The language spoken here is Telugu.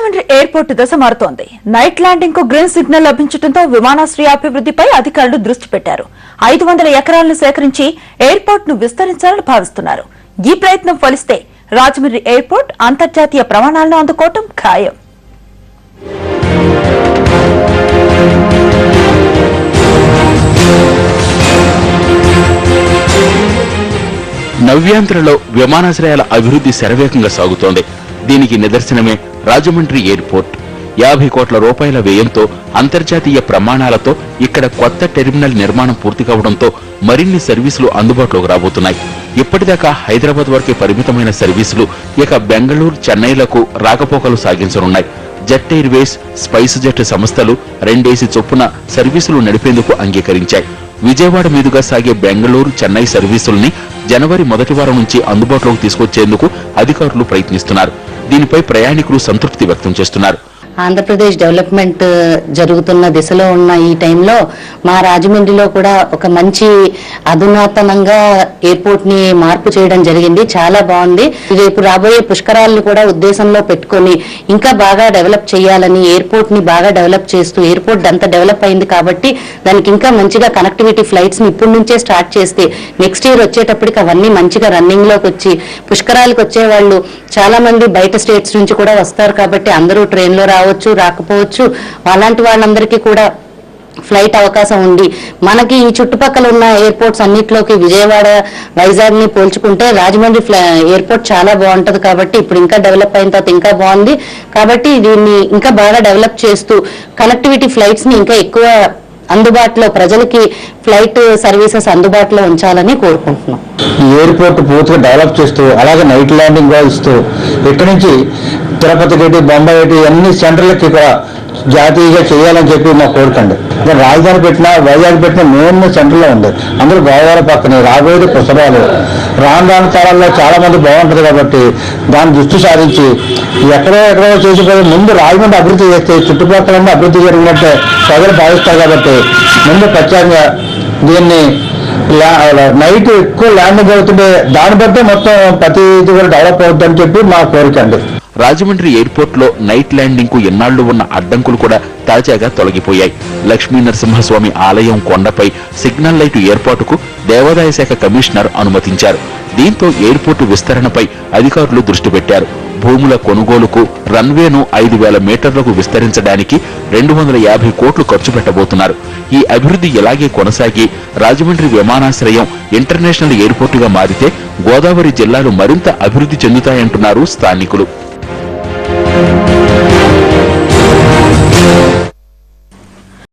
రాజమండ్రి ఎయిర్పోర్ట్ దశ మారుతోంది. నైట్ ల్యాండింగ్ కు గ్రీన్ సిగ్నల్ లభించడంతో విమానాశ్రయ అభివృద్ధిపై అధికారులు దృష్టి పెట్టారు. 500 ఎకరాలను సేకరించి ఎయిర్పోర్ట్ ను విస్తరించాలని భావిస్తున్నారు. ఈ ప్రయత్నం ఫలిస్తే రాజమండ్రి ఎయిర్పోర్ట్ అంతర్జాతీయ ప్రమాణాలను అందుకోవటం ఖాయం. నవ్యాంధ్రలో విమానాశ్రయాల అభివృద్ధి శరవేగంగా సాగుతోంది. దీనికి నిదర్శనమే రాజమండ్రి ఎయిర్పోర్ట్. 50 కోట్ల రూపాయల వ్యయంతో అంతర్జాతీయ ప్రమాణాలతో ఇక్కడ కొత్త టెర్మినల్ నిర్మాణం పూర్తి కావడంతో మరిన్ని సర్వీసులు అందుబాటులోకి రాబోతున్నాయి. ఇప్పటిదాకా హైదరాబాద్ వరకే పరిమితమైన సర్వీసులు ఇక బెంగళూరు, చెన్నైలకు రాకపోకలు సాగించనున్నాయి. జెట్ ఎయిర్వేస్, స్పైస్ జెట్ సంస్థలు 2 AC చొప్పున సర్వీసులు నడిపేందుకు అంగీకరించాయి. విజయవాడ మీదుగా సాగే బెంగళూరు, చెన్నై సర్వీసుల్ని జనవరి మొదటి వారం నుంచి అందుబాటులోకి తీసుకొచ్చేందుకు అధికారులు ప్రయత్నిస్తున్నారు. దీనిపై ప్రయాణికులు సంతృప్తి వ్యక్తం చేస్తున్నారు. ఆంధ్రప్రదేశ్ డెవలప్మెంట్ జరుగుతున్న దిశలో ఉన్న ఈ టైంలో మా రాజమండ్రిలో కూడా ఒక మంచి అధునాతనంగా ఎయిర్పోర్ట్ ని మార్పు చేయడం జరిగింది. చాలా బాగుంది. రేపు రాబోయే పుష్కరాలను కూడా ఉద్దేశంలో పెట్టుకొని ఇంకా బాగా డెవలప్ చేయాలని ఎయిర్పోర్ట్ ని బాగా డెవలప్ చేస్తూ, ఎయిర్పోర్ట్ అంతా డెవలప్ అయింది కాబట్టి దానికి ఇంకా మంచిగా కనెక్టివిటీ ఫ్లైట్స్ ని ఇప్పటి నుంచే స్టార్ట్ చేస్తే నెక్స్ట్ ఇయర్ వచ్చేటప్పటికి అవన్నీ మంచిగా రన్నింగ్ లోకి వచ్చి పుష్కరాలకు వచ్చే వాళ్ళు చాలా మంది బయట స్టేట్స్ నుంచి కూడా వస్తారు కాబట్టి అందరూ ట్రైన్ లో రావచ్చు, రాకపోవచ్చు. అలాంటి వాళ్ళందరికీ కూడా ఫ్లైట్ అవకాశం ఉంది. మనకి ఈ చుట్టుపక్కల ఉన్న ఎయిర్పోర్ట్స్ అన్నిట్లోకి విజయవాడ, వైజాగ్ ని పోల్చుకుంటే రాజమండ్రి ఎయిర్పోర్ట్ చాలా బాగుంటది కాబట్టి ఇప్పుడు ఇంకా డెవలప్ అయిన తర్వాత ఇంకా బాగుంది కాబట్టి దీన్ని ఇంకా బాగా డెవలప్ చేస్తూ కనెక్టివిటీ ఫ్లైట్స్ ని ఇంకా ఎక్కువ అందుబాటులో ప్రజలకి ఫ్లైట్ సర్వీసెస్ అందుబాటులో ఉంచాలని కోరుకుంటున్నాం. ఎయిర్పోర్ట్ పూర్తిగా డెవలప్ చేస్తూ అలాగే నైట్ ల్యాండింగ్ గా ఇస్తూ ఇక్కడి నుంచి తిరుపతి గేటి, బొంబాయి గేటి అన్ని సెంటర్లకి కూడా జాతీయంగా చేయాలని చెప్పి మా కోరికండి. రాజధాని పెట్టినా, వైజాగ్ పెట్టినా మెయిన్ సెంటర్లో ఉంది. అందరూ గోదావరి పక్కనే రాబోయేది పుష్కరాలు. రాను కాలంలో చాలా మంది బాగుంటుంది కాబట్టి దాన్ని దృష్టి సారించి ఎక్కడో చేసిపోయి ముందు రాజమండ్రి అభివృద్ధి చేస్తే చుట్టుపక్కల అభివృద్ధి జరిగినట్టే ప్రజలు భావిస్తారు కాబట్టి ముందు ప్రత్యేకంగా దీన్ని నైట్ ఎక్కువ ల్యాండింగ్ అవుతుంటే దాన్ని బట్టే మొత్తం ప్రతిది కూడా డెవలప్ అవుతుందని చెప్పి మా కోరిక అండి. రాజమండ్రి ఎయిర్పోర్ట్ లో నైట్ ల్యాండింగ్ కు ఎన్నాళ్లు ఉన్న అడ్డంకులు కూడా తాజాగా తొలగిపోయాయి. లక్ష్మీ నరసింహస్వామి ఆలయం కొండపై సిగ్నల్ లైట్ ఏర్పాటుకు దేవాదాయ శాఖ కమిషనర్ అనుమతించారు. దీంతో ఎయిర్పోర్టు విస్తరణపై అధికారులు దృష్టి పెట్టారు. భూముల కొనుగోలుకు రన్వేను 5,000 మీటర్లకు విస్తరించడానికి 250 కోట్లు ఖర్చు పెట్టబోతున్నారు. ఈ అభివృద్ధి ఇలాగే కొనసాగి రాజమండ్రి విమానాశ్రయం ఇంటర్నేషనల్ ఎయిర్పోర్టుగా మారితే గోదావరి జిల్లాలు మరింత అభివృద్ధి చెందుతాయంటున్నారు స్థానికులు.